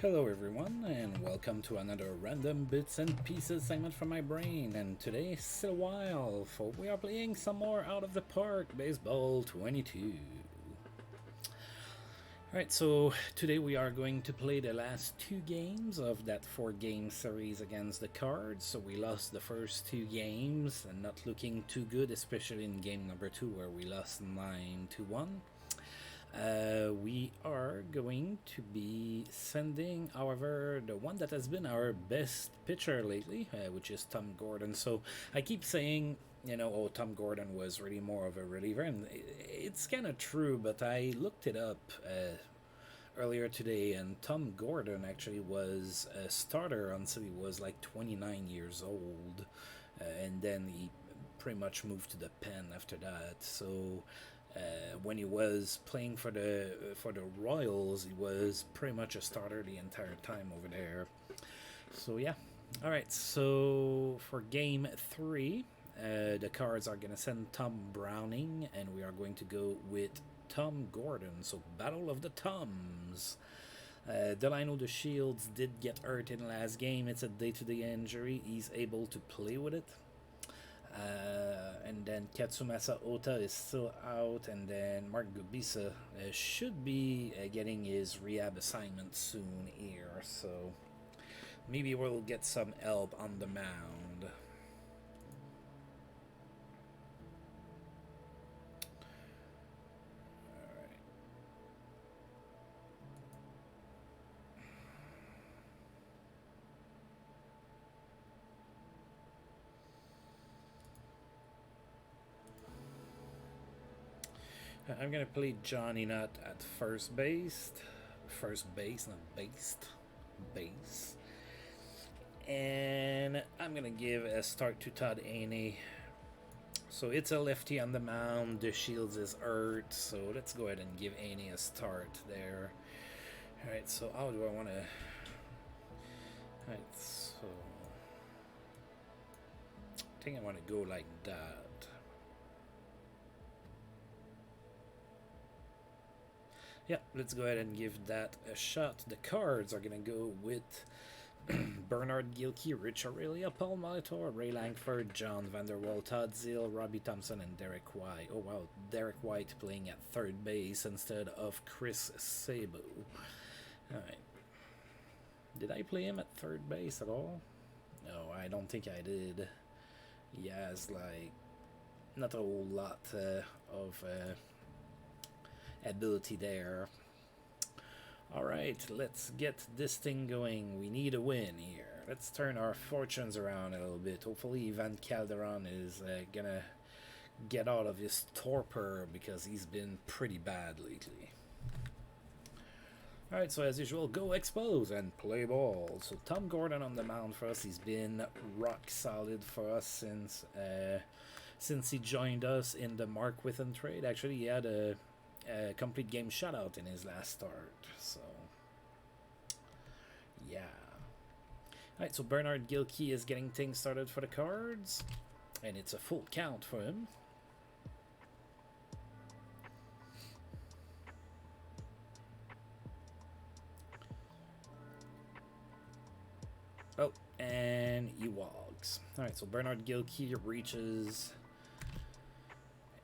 Hello everyone, and welcome to another random bits and pieces segment from my brain. And today, still a while, for we are playing some more Out of the Park Baseball 22. Alright, so today we are going to play the last two games of that 4-game series against the Cards. So we lost the first two games and not looking too good, especially in game number 2 where we lost 9-1. We are going to be sending, however, the one that has been our best pitcher lately, which is Tom Gordon. So I keep saying, oh, Tom Gordon was really more of a reliever, and it's kind of true, but I looked it up earlier today, and Tom Gordon actually was a starter until he was like 29 years old, and then he pretty much moved to the pen after that. So when he was playing for the Royals, he was pretty much a starter the entire time over there. So yeah, all right. So for game 3, the Cards are gonna send Tom Browning, and we are going to go with Tom Gordon. So Battle of the Toms. Delino the Shields did get hurt in last game. It's a day-to-day injury. He's able to play with it. And then Katsumasa Ota is still out, and then Mark Gubisa should be getting his rehab assignment soon here, so maybe we'll get some help on the mound. I'm gonna play Johnny Nutt at first base. First base, not based. Base. And I'm gonna give a start to Todd Aney. So it's a lefty on the mound. The Shields is hurt. So let's go ahead and give Aney a start there. Alright, so how do I want to... Alright, so... I think I want to go like that. Yeah, let's go ahead and give that a shot. The Cards are going to go with Bernard Gilkey, Rich Aurelia, Paul Molitor, Ray Langford, John Vander Waal, Todd Zeal, Robbie Thompson, and Derek White. Oh wow, Derek White playing at third base instead of Chris Sabo. Alright. Did I play him at third base at all? No, I don't think I did. He has like not a whole lot of ability there. Alright, let's get this thing going. We need a win here. Let's turn our fortunes around a little bit. Hopefully Ivan Calderon is gonna get out of his torpor, because he's been pretty bad lately. Alright, so as usual, go Expos and play ball. So Tom Gordon on the mound for us. He's been rock solid for us since he joined us in the Mark Whitten trade. Actually, he had a complete game shutout in his last start, so yeah. Alright, so Bernard Gilkey is getting things started for the Cards, and it's a full count for him. Oh, and he walks. Alright, so Bernard Gilkey reaches,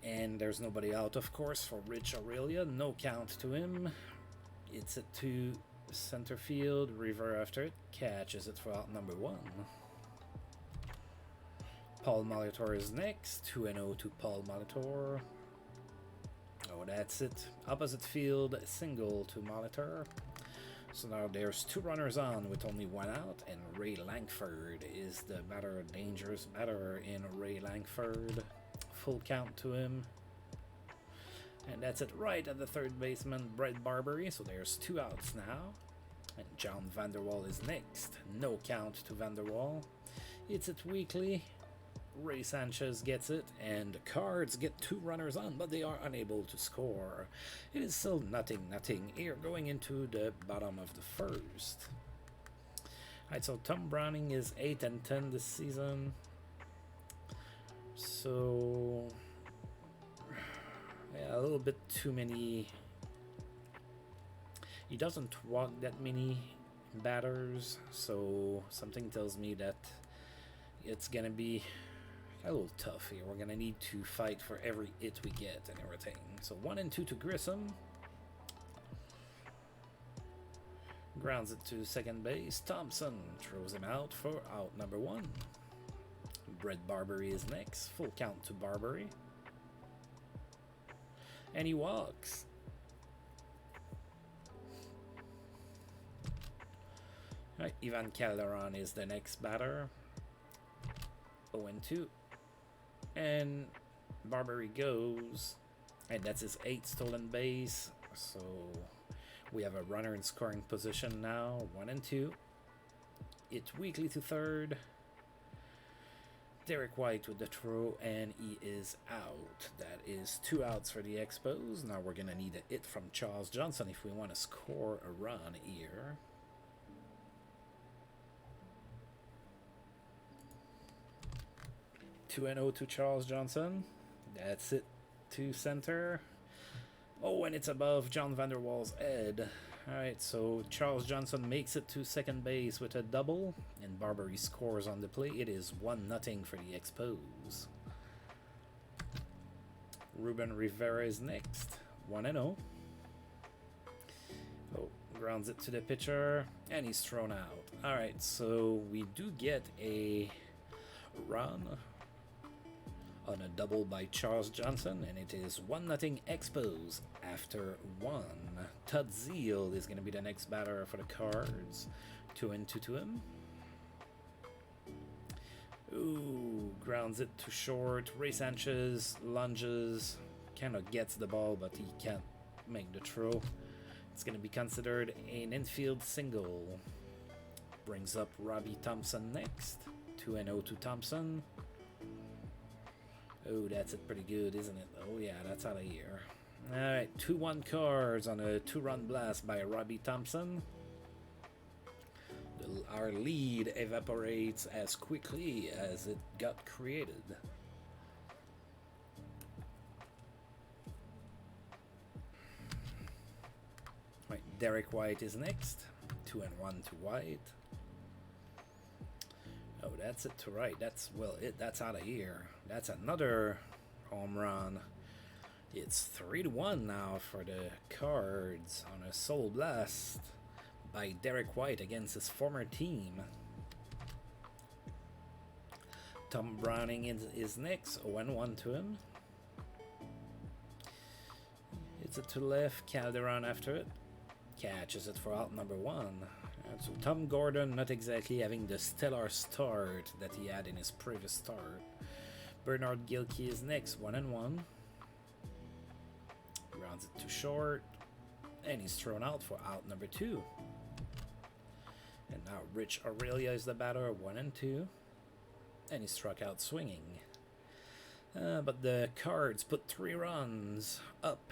and there's nobody out, of course, for Rich Aurelia. No count to him. It's it to center field. River after it. Catches it for out number 1. Paul Molitor is next. 2-0 to Paul Molitor. Oh, that's it. Opposite field. Single to Molitor. So now there's 2 runners on with only 1 out, and Ray Langford is the dangerous batter in Ray Langford. Full count to him. And that's it right at the third baseman, Brett Barbary. So there's 2 outs now. And John Vander Waal is next. No count to Vander Waal. It's it weakly. Ray Sanchez gets it, and the Cards get 2 runners on, but they are unable to score. It is still nothing here going into the bottom of the first. Alright, so Tom Browning is 8-10 this season. So yeah, a little bit too many. He doesn't walk that many batters, so something tells me that it's gonna be a little tough here. We're gonna need to fight for every hit we get and everything. So 1 and 2 to Grissom. Grounds it to second base. Thompson throws him out for out number 1. Brett Barbary is next. Full count to Barbary. And he walks. Right, Ivan Calderon is the next batter. 0 and 2. And Barbary goes. And that's his 8th stolen base. So we have a runner in scoring position now. 1 and 2. It's weakly to third. Derek White with the throw, and he is out. That is 2 outs for the Expos. Now we're going to need a hit from Charles Johnson if we want to score a run here. Two and 0 to Charles Johnson. That's it to center. Oh, and it's above John Vanderwaal's head. Alright, so Charles Johnson makes it to second base with a double, and Barbary scores on the play. It is 1-0 for the Expos. Ruben Rivera is next. 1 and 0. Oh, grounds it to the pitcher, and he's thrown out. Alright, so we do get a run on a double by Charles Johnson, and it is 1-0 Expos after 1. Todd Zeal is going to be the next batter for the Cards. 2 and 2 to him. Ooh, grounds it to short. Ray Sanchez lunges, kind of gets the ball, but he can't make the throw. It's going to be considered an infield single. Brings up Robbie Thompson next. 2 and 0 to Thompson. Oh, that's it pretty good, isn't it? Oh, yeah, that's out of here. Alright, 2-1 Cards on a 2-run blast by Robbie Thompson. Our lead evaporates as quickly as it got created. Right, Derek White is next. 2 and 1 to White. Oh, that's it to right. That's, well, that's out of here. That's another home run. It's 3-1 now for the Cards on a solo blast by Derek White against his former team. Tom Browning is next. 0-1 to him. It's it to left. Calderon after it. Catches it for out number 1. So Tom Gordon not exactly having the stellar start that he had in his previous start. Bernard Gilkey is next, 1 and 1. Rounds it to short, and he's thrown out for out number 2. And now Rich Aurelia is the batter, 1 and 2, and he struck out swinging. But the Cards put 3 runs up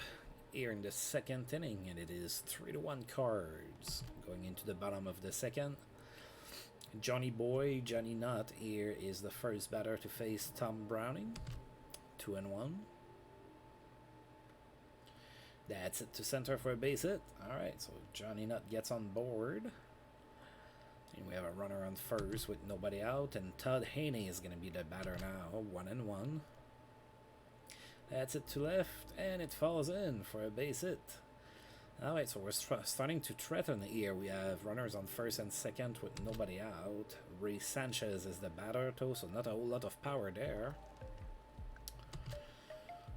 here in the second inning, and it is 3-1 Cards going into the bottom of the second. Johnny Nutt here is the first batter to face Tom Browning. 2 and 1. That's it to center for a base hit. Alright, so Johnny Nutt gets on board. And we have a runner on first with nobody out, and Todd Haney is going to be the batter now. 1 and 1. That's it to left, and it falls in for a base hit. Alright, so we're starting to threaten here. We have runners on first and second with nobody out. Ray Sanchez is the batter, though, so not a whole lot of power there.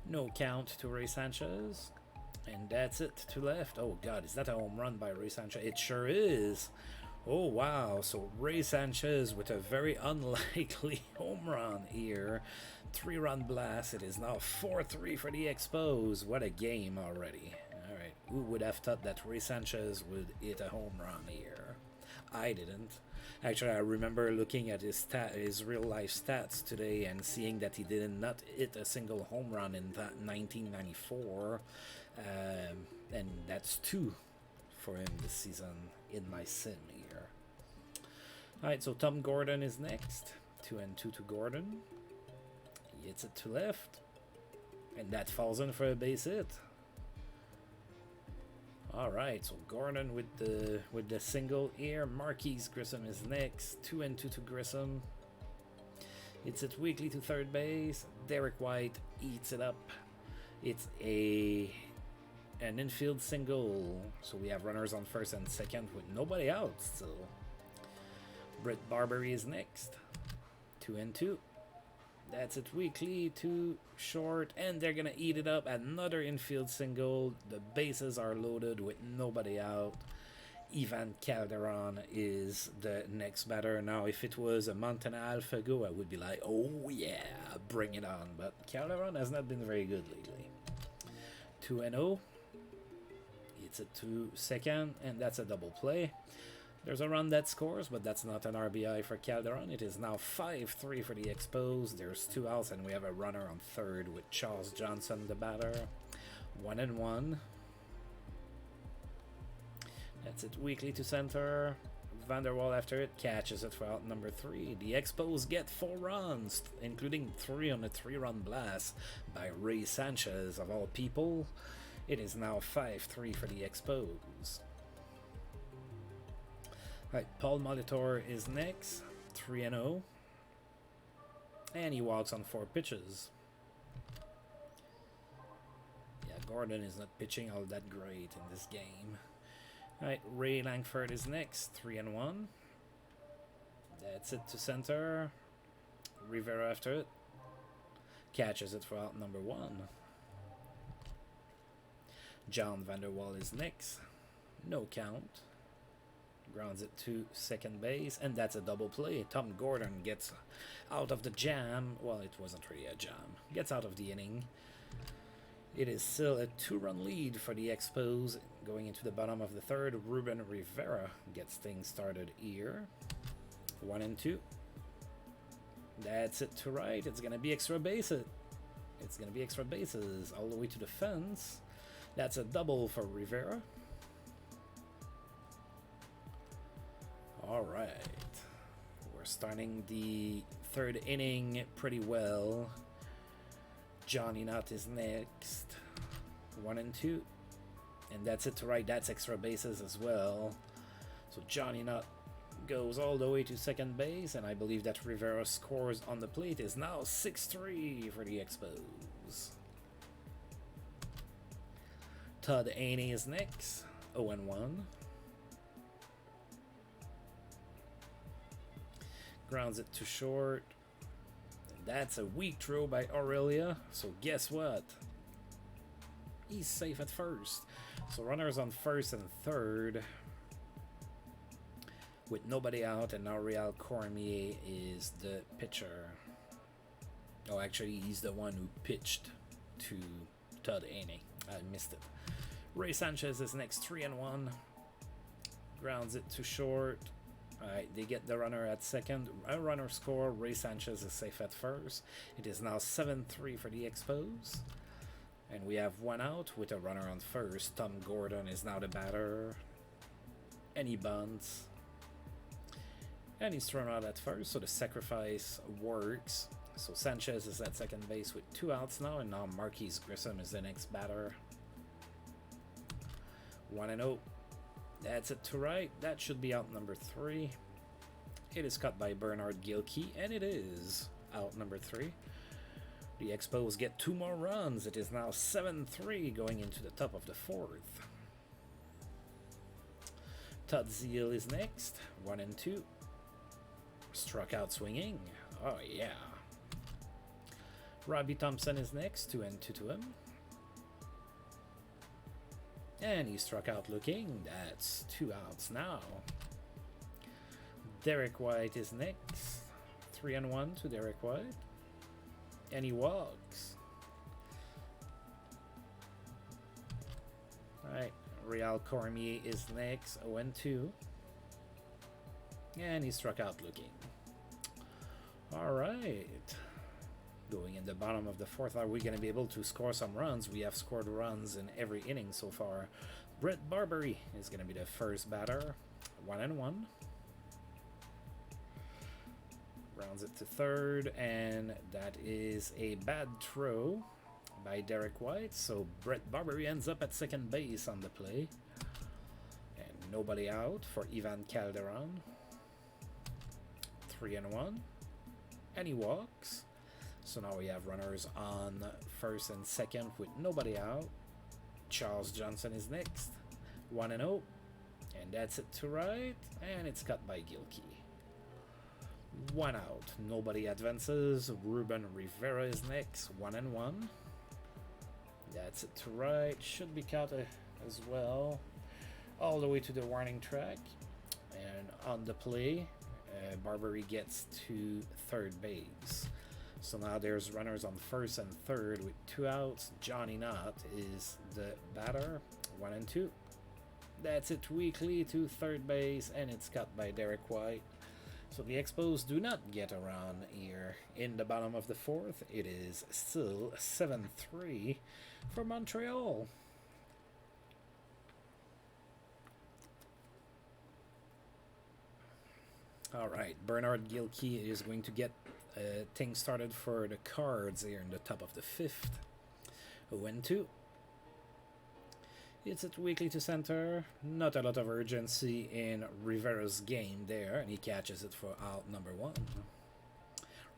No count to Ray Sanchez. And that's it to left. Oh, God, is that a home run by Ray Sanchez? It sure is. Oh, wow. So Ray Sanchez with a very unlikely home run here. 3-run blast. It is now 4-3 for the Expos. What a game already. All right. Who would have thought that Ray Sanchez would hit a home run here? I didn't. Actually, I remember looking at his real-life stats today and seeing that he did not hit a single home run in that 1994. And that's 2 for him this season in my sim here. Alright, so Tom Gordon is next. 2 and 2 to Gordon. He hits it to left. And that falls in for a base hit. All right, so Gordon with the single here. Marquise Grissom is next. 2-2 to Grissom. It's it weakly to third base. Derek White eats it up. It's an infield single. So we have runners on first and second with nobody out still. Britt Barbary is next. 2-2. That's it weakly to short, and they're gonna eat it up. Another infield single. The bases are loaded with nobody out. Ivan Calderon is the next batter. Now, if it was a Montana AlphaGo, I would be like, oh yeah, bring it on. But Calderon has not been very good lately. 2-0. It's a 2-2, and that's a double play. There's a run that scores, but that's not an RBI for Calderon. It is now 5-3 for the Expos. There's 2 outs, and we have a runner on third with Charles Johnson, the batter. 1-1. That's it weakly to center. Vanderwall after it catches it for out number 3. The Expos get 4 runs, including 3 on a 3-run blast by Ray Sanchez, of all people. It is now 5-3 for the Expos. Right, Paul Molitor is next, 3-0, and he walks on 4 pitches. Yeah, Gordon is not pitching all that great in this game. Right, Ray Langford is next, 3-1. That's it to center. Rivera after it. Catches it for out number 1. John Vanderwall is next. No count. Grounds it to second base, and that's a double play. Tom Gordon gets out of the jam. Well, it wasn't really a jam. Gets out of the inning. It is still a 2-run lead for the Expos going into the bottom of the third. Ruben Rivera gets things started here. 1-2. That's it to right. It's going to be extra bases. It's going to be extra bases all the way to the fence. That's a double for Rivera. All right. We're starting the third inning pretty well. Johnny Nutt is next. 1-2. And that's it to right. That's extra bases as well. So Johnny Nutt goes all the way to second base, and I believe that Rivera scores on the plate. Is now 6-3 for the Expos. Todd Aney is next. 0-1. Grounds it to short. That's a weak throw by Aurelia. So guess what? He's safe at first. So runners on first and third with nobody out, and now Real Cormier is the pitcher. Oh, actually, he's the one who pitched to Todd Aney. I missed it. Ray Sanchez is next, 3-1. Grounds it to short. Alright, they get the runner at second. A runner score. Ray Sanchez is safe at first. It is now 7-3 for the Expos. And we have 1 out with a runner on first. Tom Gordon is now the batter. And he bunts. And he's thrown out at first, so the sacrifice works. So Sanchez is at second base with 2 outs now, and now Marquise Grissom is the next batter. 1-0. That's it to right. That should be out number 3. It is cut by Bernard Gilkey, and it is out number 3. The Expos get 2 more runs. It is now 7-3 going into the top of the 4th. Todd Zeal is next. 1-2. Struck out swinging. Oh yeah. Robbie Thompson is next. 2-2 to him. And he struck out looking. That's 2 outs now. Derek White is next. 3-1 to Derek White. And he walks. Alright. Real Cormier is next. 0-2. And he struck out looking. Alright. Going in the bottom of the 4th, are we going to be able to score some runs? We have scored runs in every inning so far. Britt Barbary is going to be the first batter. 1-1. Rounds it to third, and that is a bad throw by Derek White. So Brett Barbary ends up at second base on the play. And nobody out for Ivan Calderon. 3-1. And he walks. So now we have runners on first and second with nobody out. Charles Johnson is next. 1-0. And that's it to right. And it's cut by Gilkey. 1 out. Nobody advances. Ruben Rivera is next. 1-1. That's it to right. Should be caught as well. All the way to the warning track. And on the play, Barbary gets to third base. So now there's runners on first and third with 2 outs. Johnny Knott is the batter. 1-2. That's it weakly to third base, and it's cut by Derek White. So the Expos do not get around here. In the bottom of the fourth, it is still 7-3 for Montreal. All right, Bernard Gilkey is going to get things started for the Cards here in the top of the fifth. 0-2. It's it weakly to center. Not a lot of urgency in Rivera's game there, and he catches it for out number 1.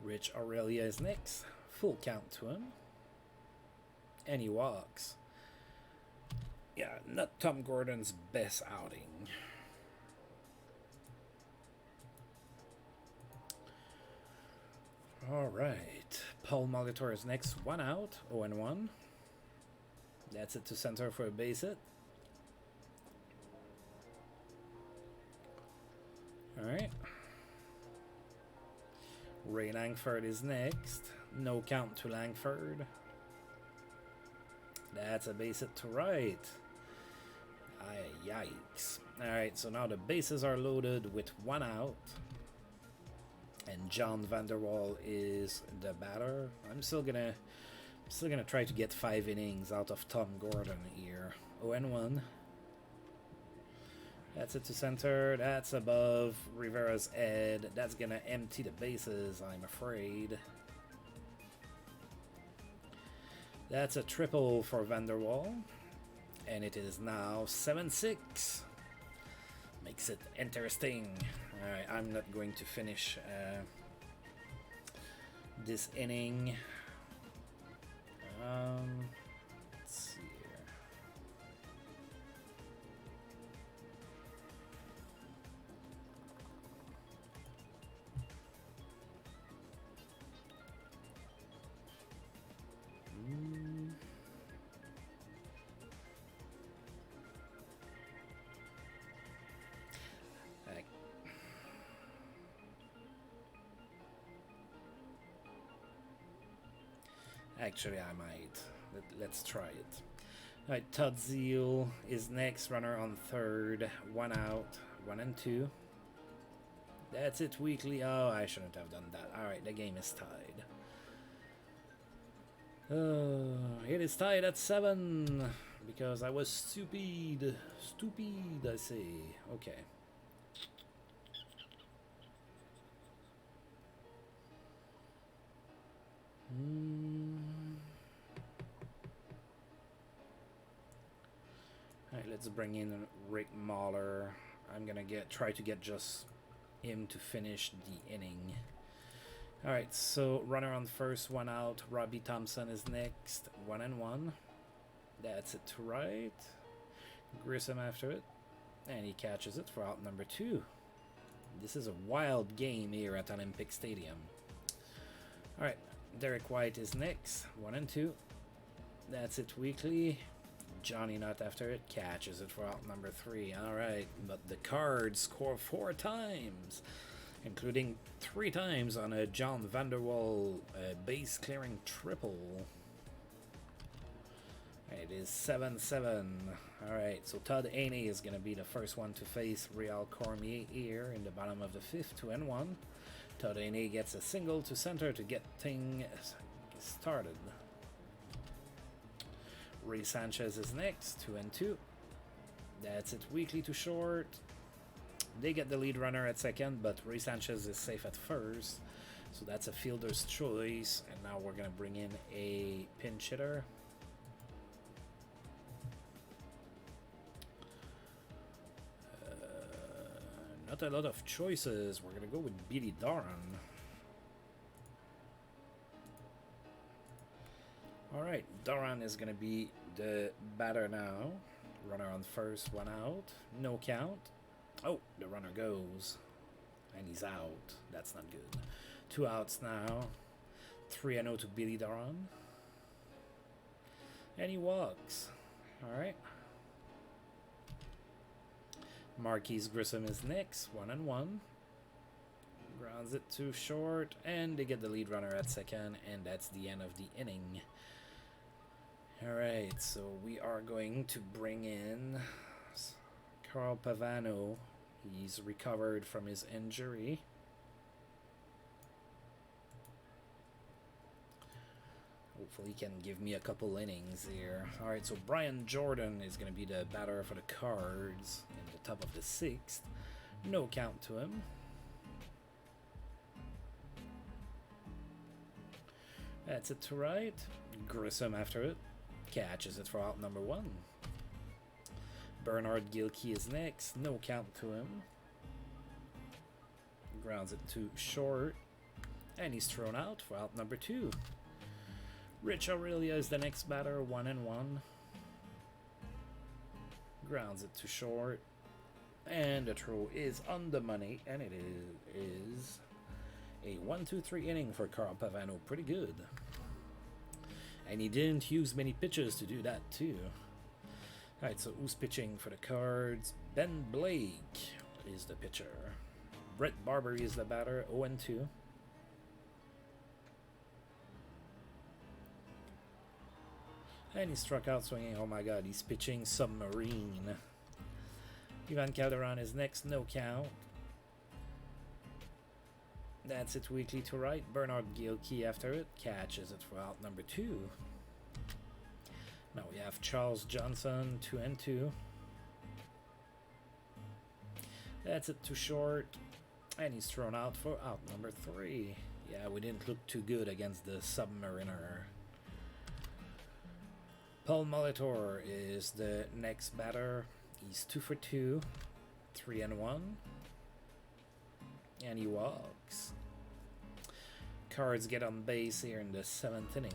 Rich Aurelia is next. Full count to him. And he walks. Yeah, not Tom Gordon's best outing. Alright. Paul Molitor is next. 1 out. 0-1. That's it to center for a base hit. Alright. Ray Langford is next. No count to Langford. That's a base hit to right. Yikes. Alright, so now the bases are loaded with 1 out. And John Vanderwall is the batter. I'm still gonna try to get 5 innings out of Tom Gordon here. 0-1. That's it to center. That's above Rivera's head. That's gonna empty the bases, I'm afraid. That's a triple for Vanderwall. And it is now 7-6. Makes it interesting. Alright, I'm not going to finish this inning. Let's see here. Actually, I might. Let's try it. Alright, Todd Zeal is next. Runner on third. 1 out. 1-2. That's it weekly. Oh, I shouldn't have done that. Alright, the game is tied. It is tied at 7. Because I was stupid. Stupid, I say. Okay. Alright, let's bring in Rick Mahler. I'm gonna try to get just him to finish the inning. Alright, so runner on first, 1 out. Robbie Thompson is next. 1-1. That's it to right. Grissom after it. And he catches it for out number 2. This is a wild game here at Olympic Stadium. Alright, Derek White is next. 1-2. That's it weekly. Johnny Knott after it catches it for out number 3. Alright, but the Cards score 4 times, including 3 times on a John Vanderwall base clearing triple. It is 7-7. Alright, so Todd Haney is going to be the first one to face Real Cormier here in the bottom of the 5th. 2-1. Todd Haney gets a single to center to get things started. Ray Sanchez is next. 2-2. That's it weakly to short. They get the lead runner at second, but Ray Sanchez is safe at first. So that's a fielder's choice. And now we're going to bring in a pinch hitter. not a lot of choices. We're gonna go with Billy Doran. Alright, Doran is gonna be the batter now. Runner on first, one out. No count. Oh, the runner goes. And he's out. That's not good. 2 outs now. 3-0 to Billy Doran. And he walks. Alright. Marquise Grissom is next. 1-1. Grounds it to short. And they get the lead runner at second. And that's the end of the inning. Alright, so we are going to bring in Carl Pavano. He's recovered from his injury. Hopefully he can give me a couple innings here. Alright, so Brian Jordan is going to be the batter for the Cards in the top of the 6th. No count to him. That's it to right. Grissom after it. Catches it for out number 1. Bernard Gilkey is next. No count to him. Grounds it to short. And he's thrown out for out number 2. Rich Aurelia is the next batter. 1-1. Grounds it to short. And the throw is on the money. And it is a 1-2-3 inning for Carl Pavano. Pretty good. And he didn't use many pitches to do that too. Alright, so who's pitching for the Cards? Ben Blake is the pitcher. Brett Barbery is the batter. 0-2. And he struck out swinging. Oh my god, he's pitching submarine. Ivan Calderon is next. No count. That's it weakly to right. Bernard Gilkey after it. Catches it for out number 2. Now we have Charles Johnson, 2-2. That's it to short. And he's thrown out for out number 3. Yeah, we didn't look too good against the Submariner. Paul Molitor is the next batter. He's 2-for-2. 3-1. And he walks. Cards get on base here in the 7th inning.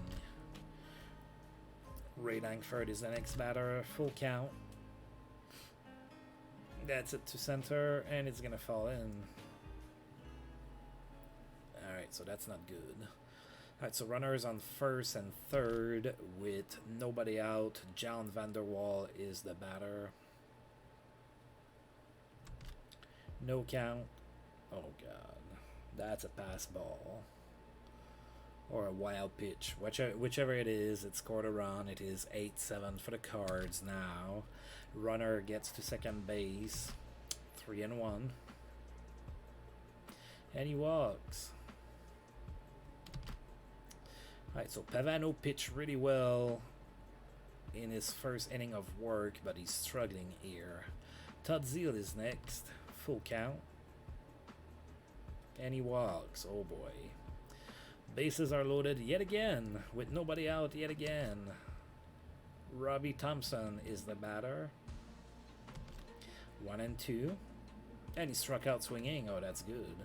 Ray Langford is the next batter. Full count. That's it to center, and it's gonna fall in. Alright, so that's not good. Alright, so runners on first and third with nobody out. John Vander Waal is the batter. No count. Oh god, that's a pass ball. Or a wild pitch. Whichever it is, it scored a run. It is 8-7 for the Cards now. Runner gets to second base. 3-1. And he walks. Alright, so Pavano pitched really well in his first inning of work, but he's struggling here. Todd Zeal is next. Full count. And he walks. Oh boy. Bases are loaded yet again, with nobody out yet again. Robbie Thompson is the batter. 1-2. And he struck out swinging. Oh, that's good.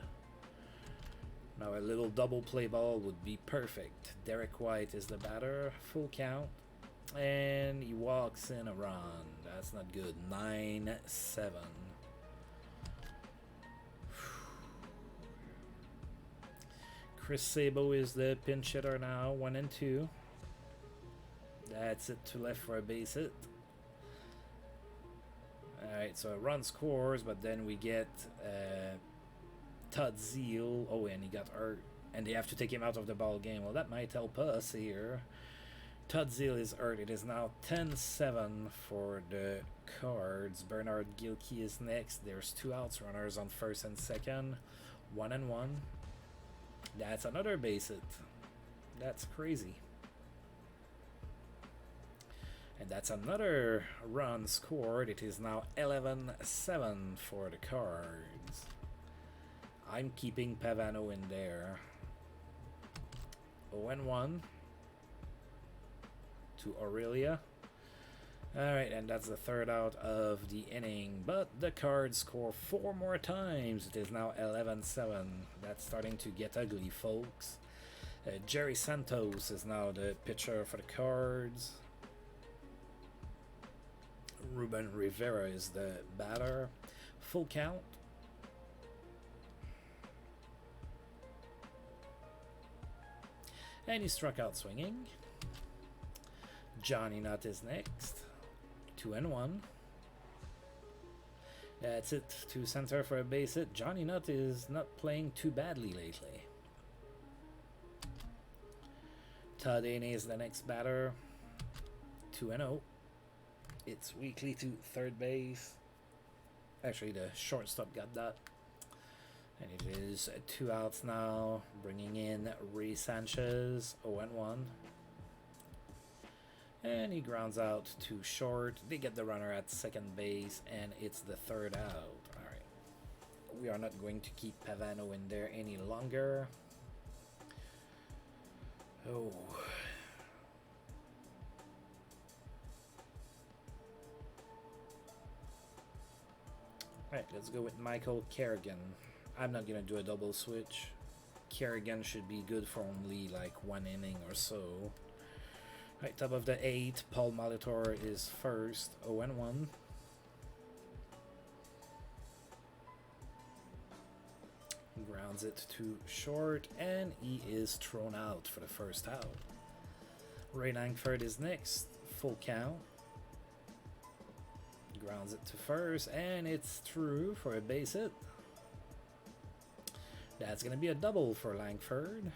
Now a little double play ball would be perfect. Derek White is the batter. Full count. And he walks in a run. That's not good. 9-7. Chris Sabo is the pinch hitter now. 1-2. That's it to left for a base hit. Alright, so a run scores, but then we get Todd Zeal. Oh, and he got hurt. And they have to take him out of the ball game. Well, that might help us here. Todd Zeal is hurt. It is now 10-7 for the Cards. Bernard Gilkey is next. There's 2 outs. Runners on first and second. 1-1. That's another base hit. That's crazy. And that's another run scored. It is now 11-7 for the Cards. I'm keeping Pavano in there. 0-1 to Aurelia. Alright, and that's the third out of the inning. But the Cards score 4 more times. It is now 11-7. That's starting to get ugly, folks. Jerry Santos is now the pitcher for the Cards. Ruben Rivera is the batter. Full count. And he struck out swinging. Johnny Nutt is next. 2-1. That's it. To center for a base hit. Johnny Nutt is not playing too badly lately. Todd Haney is the next batter. 2-0. It's weakly to third base. Actually, the shortstop got that. And it is 2 outs now. Bringing in Ray Sanchez. 0-1. And he grounds out to short. They get the runner at second base, and it's the third out. Alright. We are not going to keep Pavano in there any longer. Oh. Alright, let's go with Michael Kerrigan. I'm not going to do a double switch. Kerrigan should be good for only like 1 inning or so. Right, top of the 8, Paul Molitor is first, 0-1. Grounds it to short, and he is thrown out for the first out. Ray Langford is next, full count. Grounds it to first, and it's through for a base hit. That's going to be a double for Langford.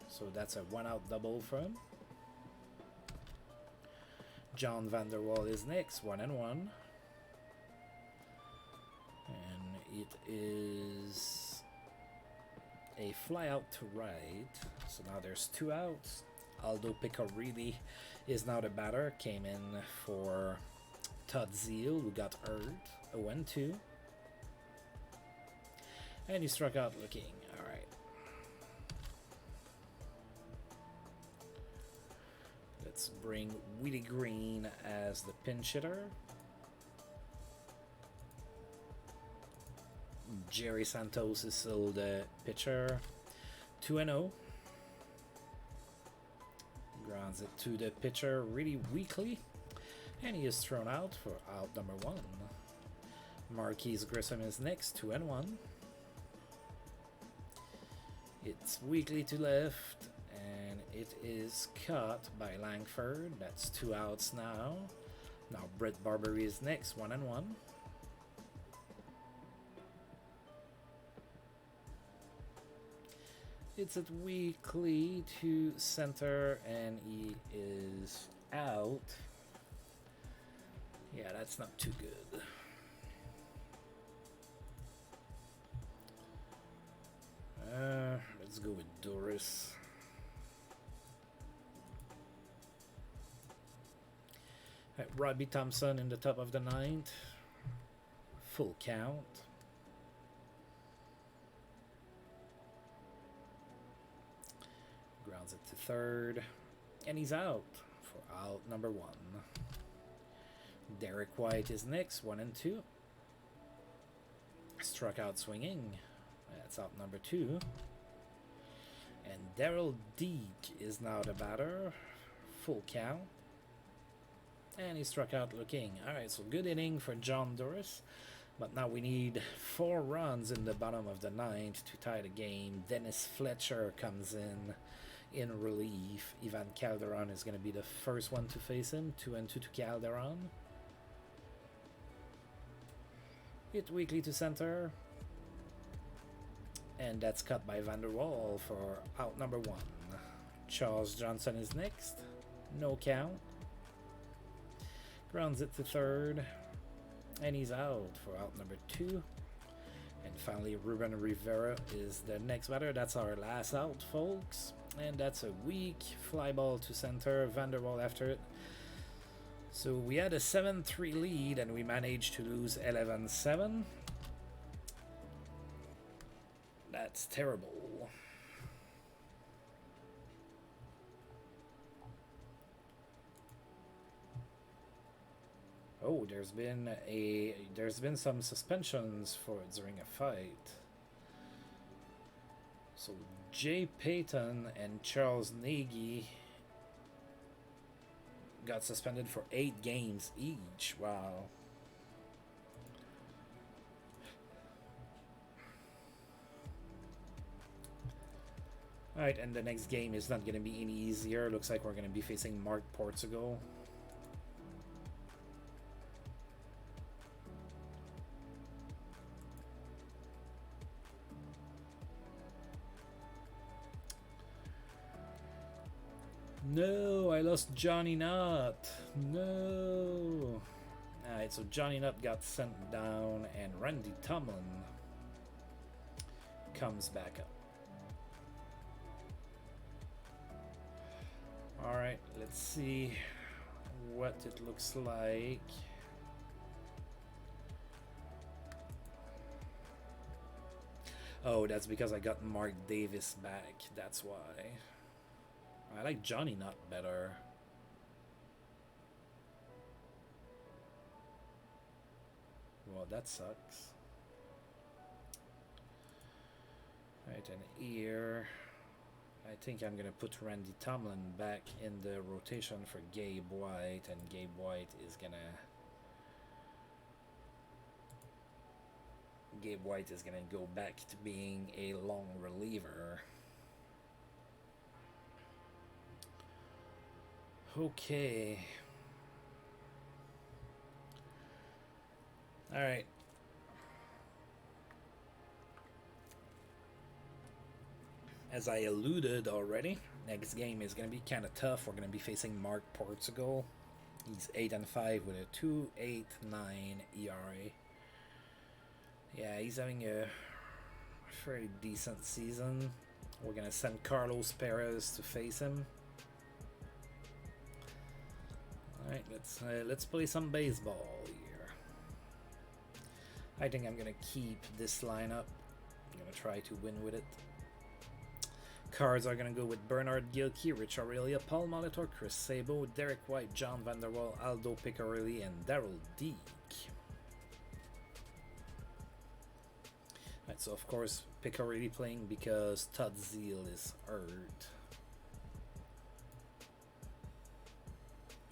So that's a 1-out double for him. John Vander Waal is next, 1-1. And it is a fly out to right. So now there's 2 outs. Aldo Picarilli is now the batter. Came in for Todd Zeal, who got hurt. 0-2. And he struck out looking. Alright. Let's bring Willie Green as the pinch hitter. Jerry Santos is still the pitcher. 2-0. Grounds it to the pitcher really weakly. And he is thrown out for out number 1. Marquise Grissom is next. 2-1. It's weakly to left. And it is caught by Langford. That's 2 outs now. Now Brett Barbary is next, 1-1. It's at weakly to center, and he is out. Yeah, that's not too good. Let's go with Doris. Right, Robbie Thompson in the top of the 9th. Full count. Grounds it to third. And he's out for out number 1. Derek White is next, 1-2. Struck out swinging. That's out number 2. And Daryl Deek is now the batter. Full count. And he struck out looking. Alright, so good inning for John Doris. But now we need 4 runs in the bottom of the 9th to tie the game. Dennis Fletcher comes in relief. Ivan Calderon is going to be the first one to face him. 2-2 to Calderon. Hit weakly to center. And that's cut by Vander Waal for out number 1. Charles Johnson is next. No count. Grounds it to third. And he's out for out number 2. And finally, Ruben Rivera is the next batter. That's our last out, folks. And that's a weak fly ball to center. Vander Waal after it. So we had a 7-3 lead, and we managed to lose 11-7. That's terrible. Oh, there's been some suspensions for during a fight. So Jay Payton and Charles Nagy got suspended for 8 games each. Wow. Alright, and the next game is not going to be any easier. Looks like we're going to be facing Mark Portugal. No, I lost Johnny Nutt. No. Alright, so Johnny Nutt got sent down, and Randy Tomlin comes back up. Alright, let's see what it looks like. Oh, that's because I got Mark Davis back. That's why. I like Johnny Nutt better. Well, that sucks. Right, and here I think I'm gonna put Randy Tomlin back in the rotation for Gabe White, and Gabe White is gonna go back to being a long reliever. Okay. All right. As I alluded already, next game is going to be kind of tough. We're going to be facing Mark Portugal. He's 8-5 with a 2.89 ERA. Yeah, he's having a fairly decent season. We're going to send Carlos Perez to face him. Alright, let's play some baseball here. I think I'm going to keep this lineup. I'm going to try to win with it. Cards are going to go with Bernard Gilkey, Rich Aurelia, Paul Molitor, Chris Sabo, Derek White, John Vander Waal, Aldo Picarelli, and Daryl Deek. Right, so of course Picarelli playing because Todd Zeal is hurt.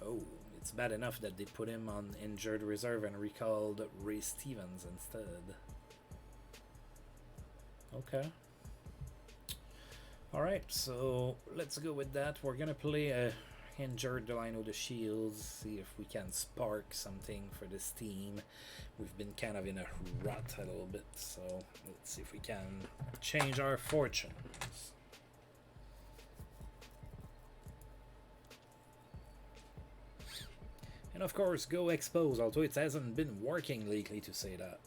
Oh, it's bad enough that they put him on injured reserve and recalled Ray Stevens instead. Okay. Alright, so let's go with that. We're gonna play a injured Delino the Shields, see if we can spark something for this team. We've been kind of in a rut a little bit, so let's see if we can change our fortunes. And of course, go Expos, although it hasn't been working lately to say that.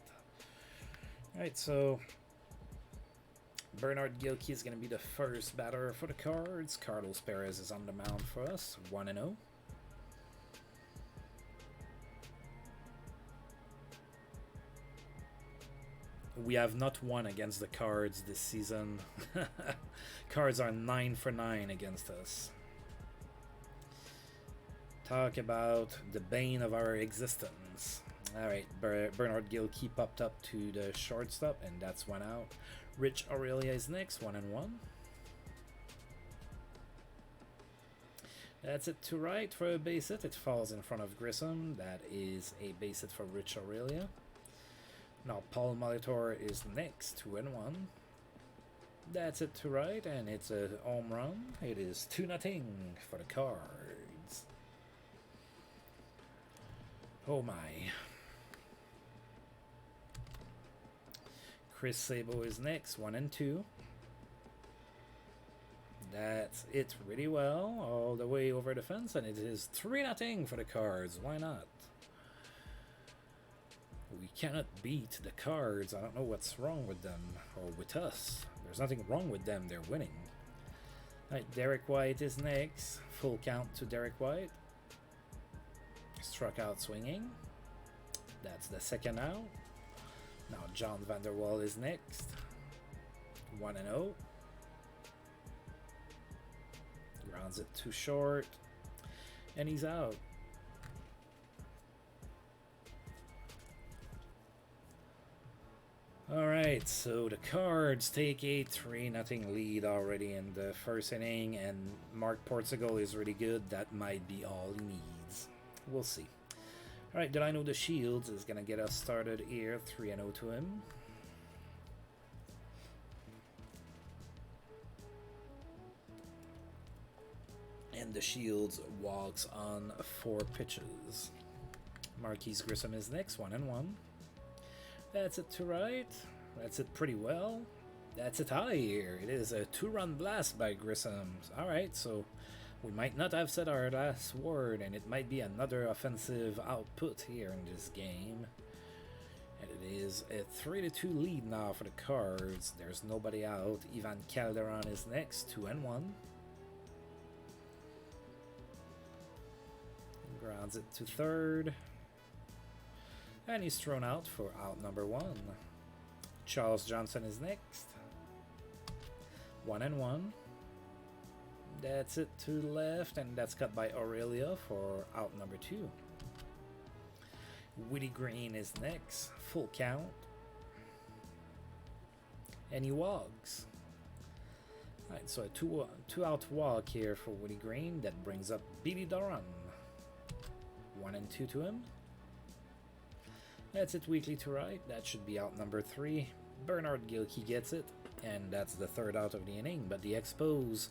Alright, so Bernard Gilkey is going to be the first batter for the Cards. Carlos Perez is on the mound for us, 1-0. We have not won against the Cards this season. Cards are 9-for-9 against us. Talk about the bane of our existence. Alright, Bernard Gilkey popped up to the shortstop, and that's one out. Rich Aurelia is next, 1-1. That's it to right for a base hit. It falls in front of Grissom. That is a base hit for Rich Aurelia. Now Paul Molitor is next, 2-1. That's it to right, and it's a home run. It is 2-0 for the Cards. Oh my. Chris Sabo is next, 1-2. That's it really well, all the way over the fence, and it is 3-0 for the Cards. Why not? We cannot beat the Cards. I don't know what's wrong with them, or with us. There's nothing wrong with them, they're winning. Alright, Derek White is next. Full count to Derek White. Struck out swinging. That's the second out. Now John Vander Waal is next. 1-0. Grounds it too short. And he's out. Alright, so the Cards take a 3-0 lead already in the first inning, and Mark Portugal is really good. That might be all he needs. We'll see. Alright, did I know the Shields is going to get us started here, 3-0 to him. And the Shields walks on 4 pitches. Marquise Grissom is next, 1-1. That's it to right. That's it pretty well. That's it high here. It is a 2-run blast by Grissom. Alright, so we might not have said our last word, and it might be another offensive output here in this game. And it is a 3-2 lead now for the Cards. There's nobody out. Ivan Calderon is next, 2-1. Grounds it to third. And he's thrown out for out number 1. Charles Johnson is next. 1-1. That's it to left, and that's cut by Aurelia for out number 2. Woody Green is next. Full count. And he walks. Alright, so a two out walk here for Woody Green. That brings up Billy Doran. 1-2 to him. That's it weakly to right. That should be out number 3. Bernard Gilkey gets it, and that's the third out of the inning. But the Expos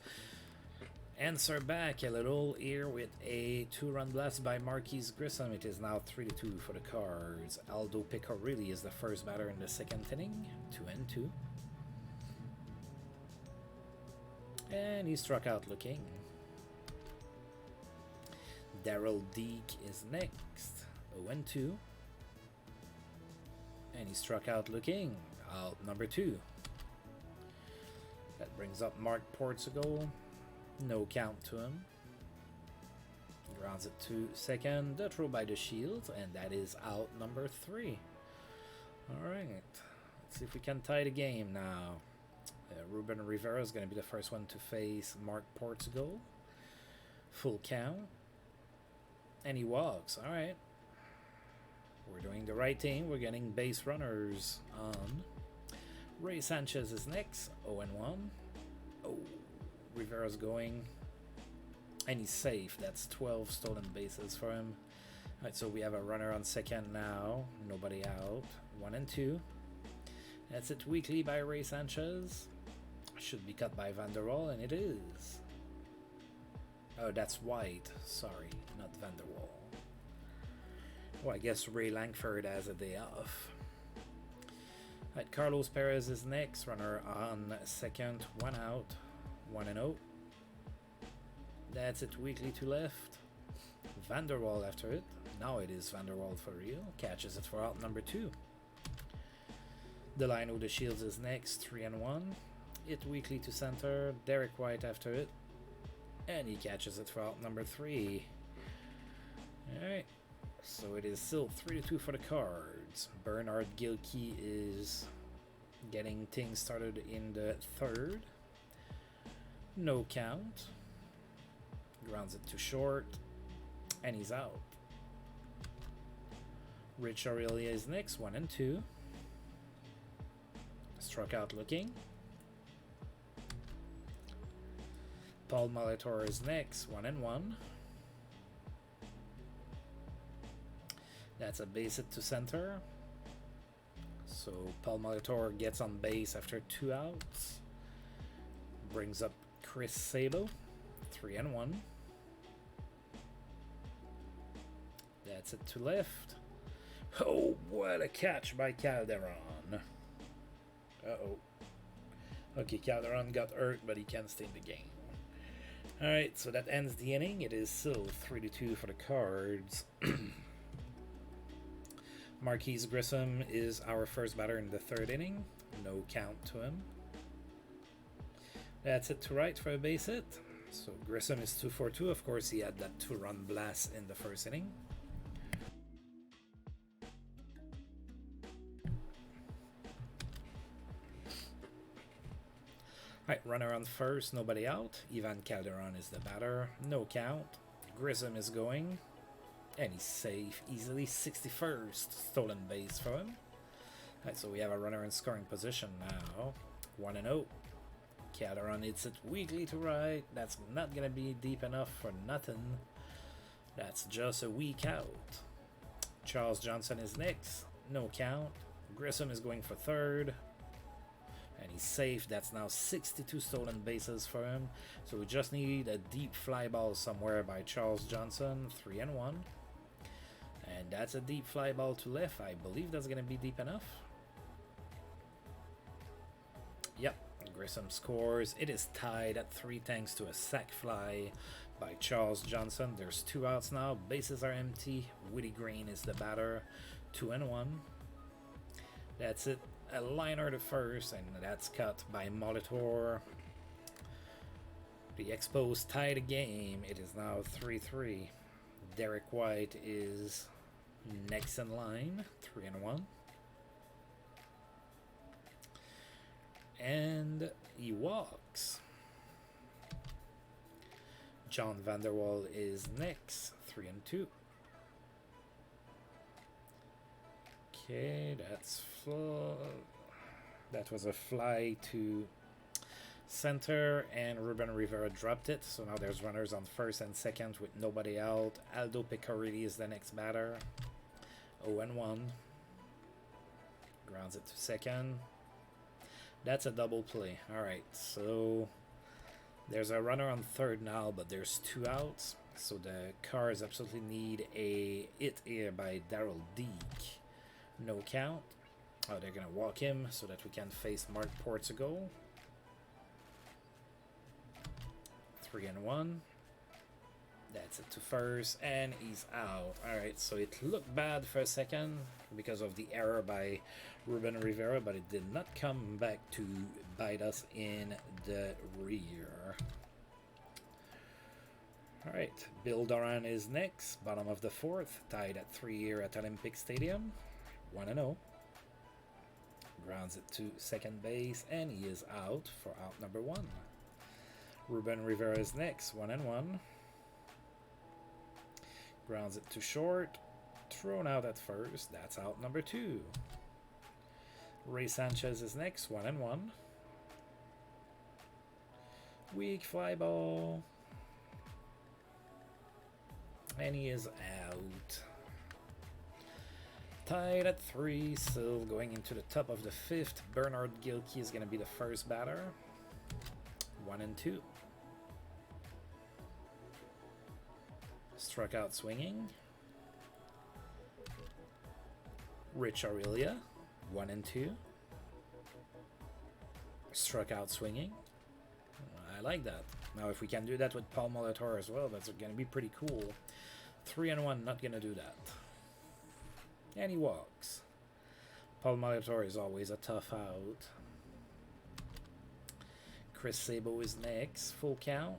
answer back a little here with a 2-run blast by Marquise Grissom. It is now 3-2 for the Cards. Aldo Picorilli is the first batter in the second inning, 2-2. And he struck out looking. Daryl Deek is next, 0-2. And he struck out looking, out number 2. That brings up Mark Portugal. No count to him. Grounds it to second. The throw by the Shields, and that is out number 3. Alright, let's see if we can tie the game now. Ruben Rivera is going to be the first one to face Mark Portugal. Full count. And he walks. Alright. We're doing the right thing. We're getting base runners on. Ray Sanchez is next. 0-1. Oh, Rivera's going. And he's safe. That's 12 stolen bases for him. Alright, so we have a runner on second now. Nobody out. 1-2. That's it weakly by Ray Sanchez. Should be cut by Van der Waal, and it is. Oh, that's White. Sorry, not Van der Waal. Well, I guess Ray Langford has a day off. Right, Carlos Perez is next. Runner on second. 1 out. 1-0. That's it weakly to left. Van der Waal after it. Now it is Van der Waal for real. Catches it for out number 2. Delino the Shields is next. 3-1. It weakly to center. Derek White after it. And he catches it for out number 3. Alright. So it is still 3-2 for the Cards. Bernard Gilkey is getting things started in the third. No count. Grounds it to short. And he's out. Rich Aurelia is next. 1-2. Struck out looking. Paul Molitor is next. 1-1. That's a base hit to center. So Paul Molitor gets on base after 2 outs. Brings up Chris Sabo. 3-1. That's it to left. Oh, what a catch by Calderon. Uh-oh. Okay, Calderon got hurt, but he can stay in the game. Alright, so that ends the inning. It is still 3-2 for the Cards. Marquise Grissom is our first batter in the third inning. No count to him. That's it to right for a base hit. So Grissom is 2 for 2. Of course, he had that 2-run blast in the first inning. Alright, runner on first, nobody out. Ivan Calderon is the batter. No count. Grissom is going. And he's safe easily. 61st stolen base for him. Alright, so we have a runner in scoring position now. 1-0. Calderon hits it weakly to right. That's not going to be deep enough for nothing. That's just a weak out. Charles Johnson is next. No count. Grissom is going for third. And he's safe. That's now 62 stolen bases for him. So we just need a deep fly ball somewhere by Charles Johnson. 3-1. And that's a deep fly ball to left. I believe that's going to be deep enough. Yep. Grissom scores. It is tied at 3 thanks to a sac fly by Charles Johnson. There's 2 outs now. Bases are empty. Woody Green is the batter. 2-1. That's it. A liner to first, and that's cut by Molitor. The Expos tie the game. It is now 3-3. Derek White is next in line. 3-1. And he walks. John Vanderwall is next. 3-2. Okay, that's that was a fly to center, and Ruben Rivera dropped it. So now there's runners on first and second with nobody out. Aldo Picarilli is the next batter. 0-1. Grounds it to second. That's a double play. Alright, so there's a runner on third now, but there's 2 outs. So the Cars absolutely need a hit here by Daryl Deek. No count. Oh, they're going to walk him so that we can face Mark Portugal. 3-1. That's it to first, and he's out. Alright, so it looked bad for a second because of the error by Ruben Rivera, but it did not come back to bite us in the rear. Alright, Bill Doran is next, bottom of the 4th, tied at 3 here at Olympic Stadium. 1-0. Grounds it to second base, and he is out for out number 1. Ruben Rivera is next, 1-1. Grounds it to short, thrown out at first, that's out number 2. Ray Sanchez is next, 1-1. Weak fly ball. And he is out. Tied at 3, still going into the top of the 5th. Bernard Gilkey is going to be the first batter. 1-2. Struck out swinging. Rich Aurelia. 1-2. Struck out swinging. I like that. Now if we can do that with Paul Molitor as well, that's going to be pretty cool. 3-1, not going to do that. And he walks. Paul Molitor is always a tough out. Chris Sabo is next. Full count.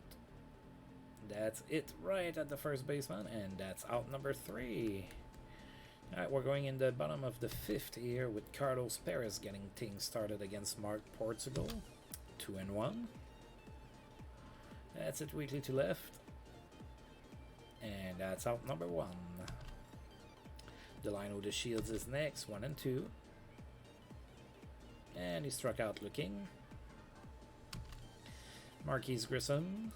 That's it right at the first baseman, and that's out number 3. Alright, we're going in the bottom of the 5th here with Carlos Perez getting things started against Mark Portugal. 2-1. That's it weakly to left. And that's out number 1. Delino De Shields is next, 1-2. And he struck out looking. Marquise Grissom,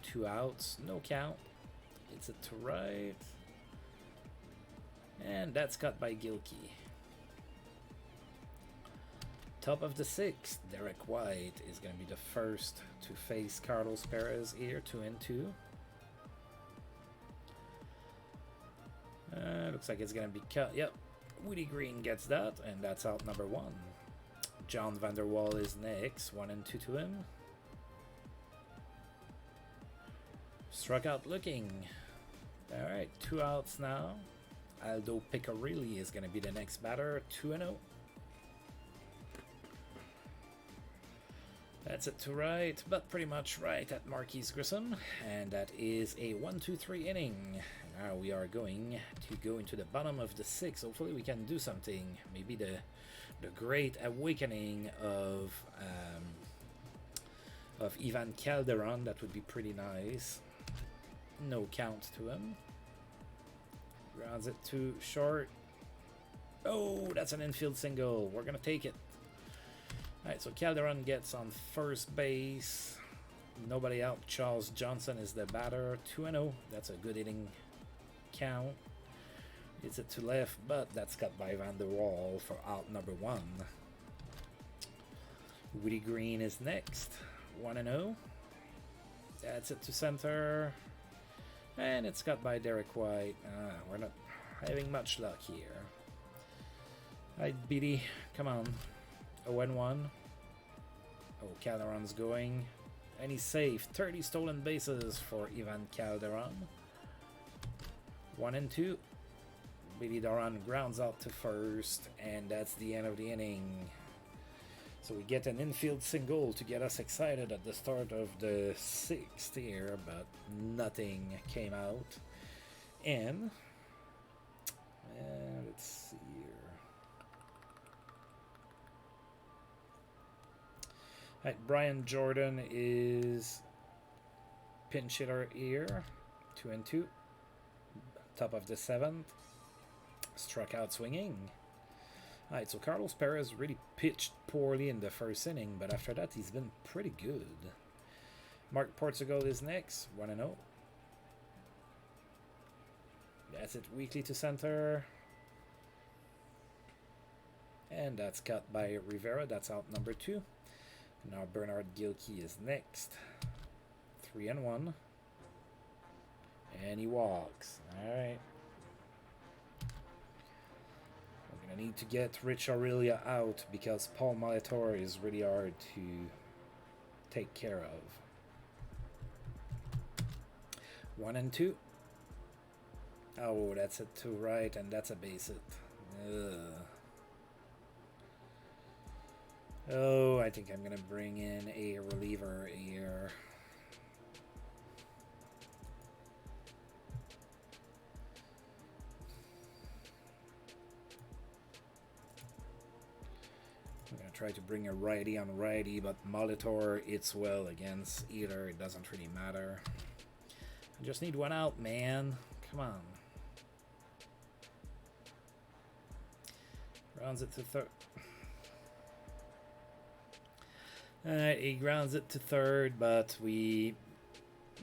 2 outs, no count. It's it to right. And that's cut by Gilkey. Top of the 6th, Derek White is going to be the first to face Carlos Perez here, 2-2. Looks like it's going to be cut. Yep. Woody Green gets that, and that's out number 1. John Vanderwall is next. 1-2 to him. Struck out looking. Alright, 2 outs now. Aldo Picarilli is going to be the next batter. 2-0. That's it to right, but pretty much right at Marquise Grissom. And that is a 1-2-3 inning. Now we are going to go into the bottom of the 6th. Hopefully we can do something. Maybe the great awakening of Ivan Calderon. That would be pretty nice. No count to him. Grounds it to short. Oh, that's an infield single. We're gonna take it. Alright, so Calderon gets on first base. Nobody out. Charles Johnson is the batter. 2-0. That's a good hitting count. It's it to left, but that's cut by Van der Waal for out number 1. Woody Green is next. 1-0. That's it to center. And it's cut by Derek White. We're not having much luck here. Alright, Beatty, come on. 0-1. Oh, Calderon's going. And he's safe. 30 stolen bases for Ivan Calderon. 1-2. Billy Doran grounds out to first, and that's the end of the inning. So we get an infield single to get us excited at the start of the 6th here, but nothing came out. And let's see here. Right, Brian Jordan is pinch hitter here. 2-2. Top of the 7th. Struck out swinging. Alright, so Carlos Perez really pitched poorly in the first inning, but after that he's been pretty good. Mark Portugal is next. 1-0. That's it, weakly to center. And that's cut by Rivera. That's out number 2. Now Bernard Gilkey is next. 3-1. And he walks. Alright. We're going to need to get Rich Aurelia out because Paul Molitor is really hard to take care of. 1-2. Oh, that's it to right, and that's a base hit. Ugh. Oh, I think I'm going to bring in a reliever here. I'm going to try to bring a righty on righty, but Molitor, it's well against either. It doesn't really matter. I just need one out, man. Come on. Rounds it to third. He grounds it to third, but we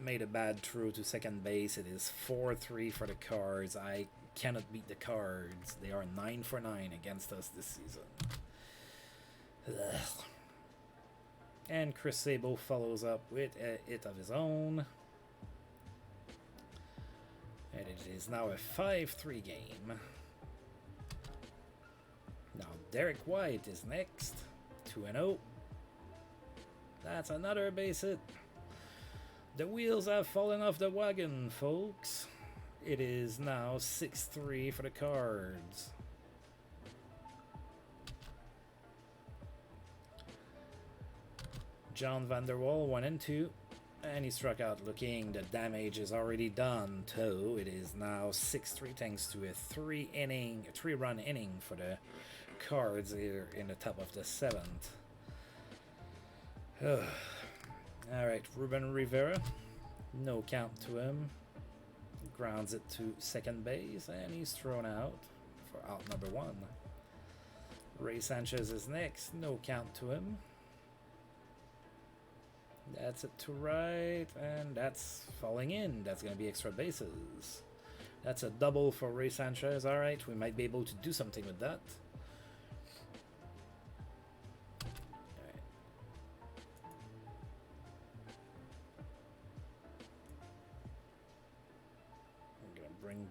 made a bad throw to second base. It is 4-3 for the Cards. I cannot beat the Cards. They are 9 for 9 against us this season. Ugh. And Chris Sabo follows up with a hit of his own. And it is now a 5-3 game. Now Derek White is next. 2-0. That's another base hit. The wheels have fallen off the wagon, folks. It is now 6-3 for the Cards. John Van der Waal, 1-2. And he struck out looking. The damage is already done, too. It is now 6-3 thanks to a 3-run inning for the Cards here in the top of the 7th. Alright, Ruben Rivera. No count to him. Grounds it to second base, and he's thrown out for out number 1. Ray Sanchez is next. No count to him. That's it to right, and that's falling in. That's going to be extra bases. That's a double for Ray Sanchez. Alright, we might be able to do something with that.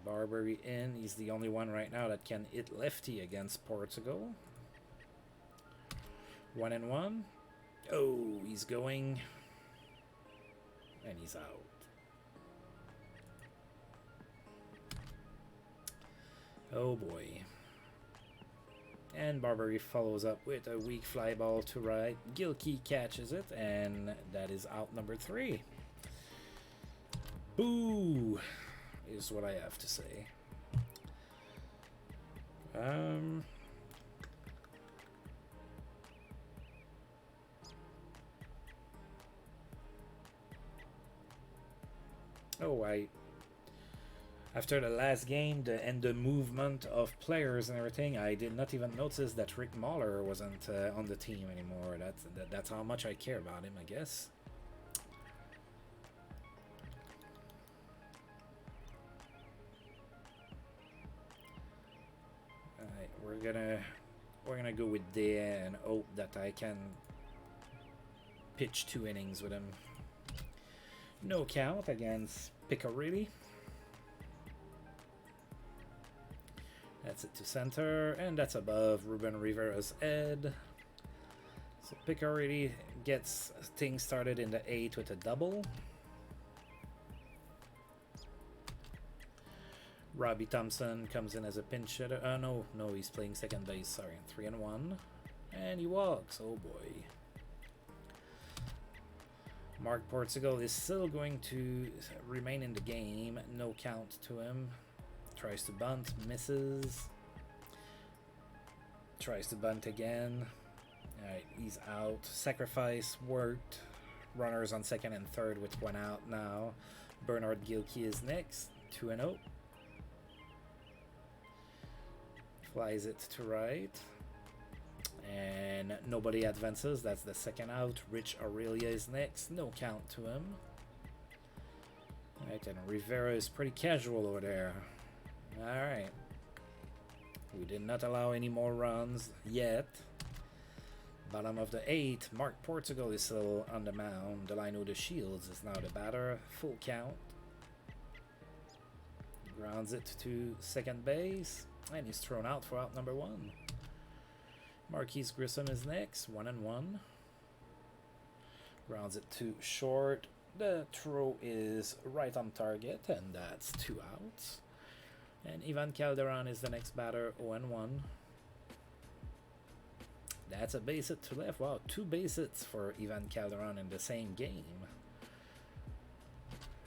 Barbary in. He's the only one right now that can hit lefty against Portugal. 1-1. Oh, he's going. And he's out. Oh boy. And Barbary follows up with a weak fly ball to right. Gilkey catches it, and that is out number 3. Boo! Is what I have to say. Oh, After the last game and the movement of players and everything, I did not even notice that Rick Mahler wasn't on the team anymore. That's how much I care about him, I guess. Alright, we're gonna go with Dea and hope that I can pitch 2 innings with him. No count against Picarelli. That's it to center, and that's above Ruben Rivera's head. So Picarelli gets things started in the 8th with a double. Robbie Thompson comes in as a pinch hitter. No, he's playing second base. Sorry, 3-1, and he walks. Oh boy. Mark Portugal is still going to remain in the game. No count to him. Tries to bunt, misses. Tries to bunt again. Alright, he's out. Sacrifice worked. Runners on second and third with 1 out now. Bernard Gilkey is next. 2-0. Flies it to right. And nobody advances. That's the 2nd out. Rich Aurelia is next. No count to him. Alright, and Rivera is pretty casual over there. Alright. We did not allow any more runs yet. Bottom of the 8th. Mark Portugal is still on the mound. Delino De Shields is now the batter. Full count. Grounds it to second base. And he's thrown out for out number 1. Marquise Grissom is next. 1-1. Grounds it to short. The throw is right on target. And that's 2 outs. And Ivan Calderon is the next batter, 0-1. That's a base hit to left. Wow, 2 base hits for Ivan Calderon in the same game.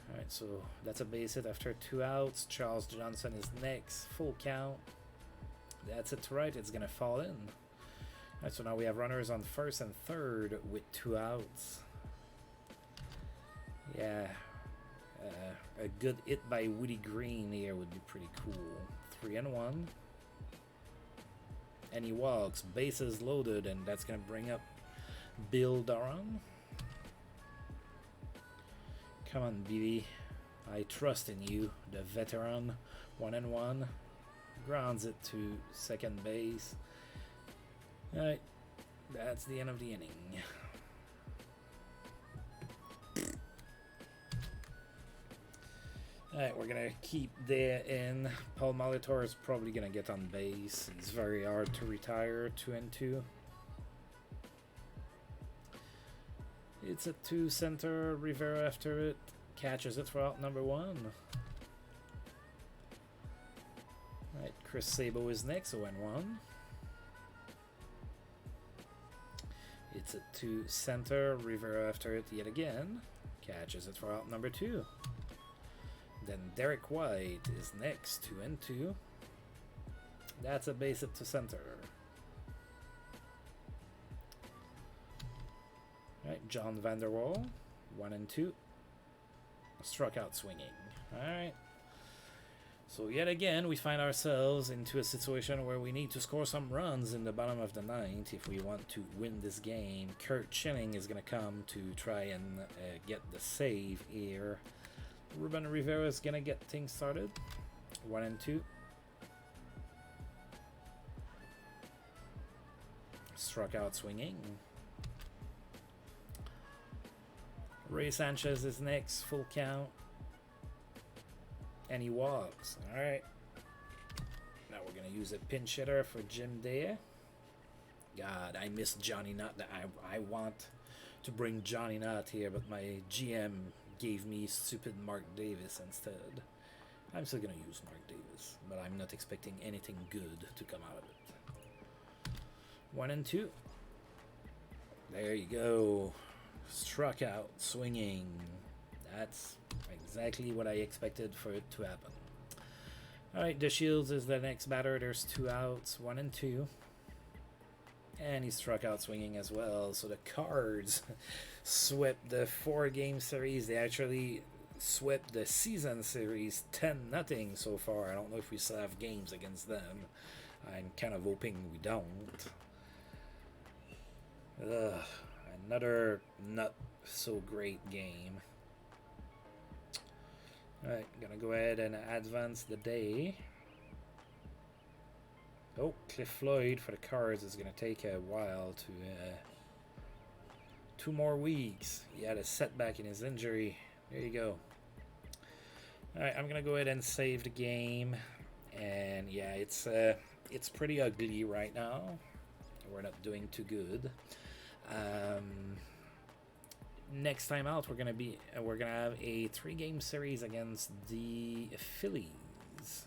Alright, so that's a base hit after 2 outs. Charles Johnson is next, full count. That's it to right, it's going to fall in. Alright, so now we have runners on first and third with 2 outs. Yeah. A good hit by Woody Green here would be pretty cool. 3-1. And he walks. Bases loaded, and that's going to bring up Bill Duran. Come on, BB. I trust in you, the veteran. 1-1. Grounds it to second base. Alright. That's the end of the inning. Alright, we're going to keep there in. Paul Molitor is probably going to get on base. He's very hard to retire. 2-2. It's a 2 center. Rivera after it. Catches it for out number 1. Alright, Chris Sabo is next. 0-1. It's a 2 center. Rivera after it yet again. Catches it for out number 2. Then Derek White is next, 2-2. That's a base hit to center. Alright, John Vanderwall, 1-2. Struck out swinging. Alright. So yet again, we find ourselves into a situation where we need to score some runs in the bottom of the 9th if we want to win this game. Kurt Schilling is going to come to try and get the save here. Ruben Rivera is going to get things started. 1-2. Struck out swinging. Ray Sanchez is next. Full count. And he walks. Alright. Now we're going to use a pinch hitter for Jim Dea. God, I miss Johnny Nutt. I want to bring Johnny Nutt here, but my GM gave me stupid Mark Davis instead. I'm still going to use Mark Davis, but I'm not expecting anything good to come out of it. 1-2. There you go. Struck out, swinging. That's exactly what I expected for it to happen. Alright, De Shields is the next batter. There's 2 outs, 1-2. And he struck out swinging as well. So the Cards swept the 4-game series. They actually swept the season series 10-0 so far. I don't know if we still have games against them. I'm kind of hoping we don't. Ugh, another not so great game. Alright, gonna go ahead and advance the day. Oh, Cliff Floyd for the Cards is gonna take a while to 2 more weeks. He had a setback in his injury. There you go. Alright, I'm gonna go ahead and save the game. And yeah, it's pretty ugly right now. We're not doing too good. Next time out, we're gonna have a 3-game series against the Phillies.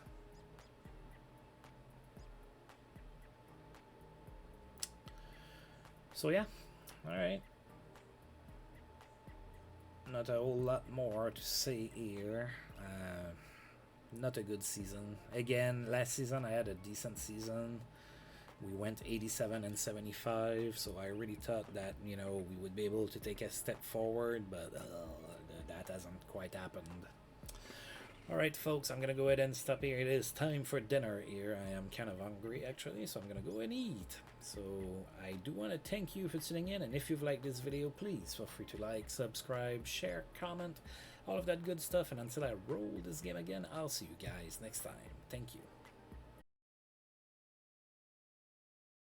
So yeah, all right. Not a whole lot more to say here. Not a good season. Again, last season I had a decent season. We went 87-75, so I really thought that, you know, we would be able to take a step forward, but that hasn't quite happened. Alright, folks, I'm going to go ahead and stop here. It is time for dinner here. I am kind of hungry, actually, so I'm going to go and eat. So I do want to thank you for tuning in, and if you've liked this video, please feel free to like, subscribe, share, comment, all of that good stuff. And until I roll this game again, I'll see you guys next time. Thank you.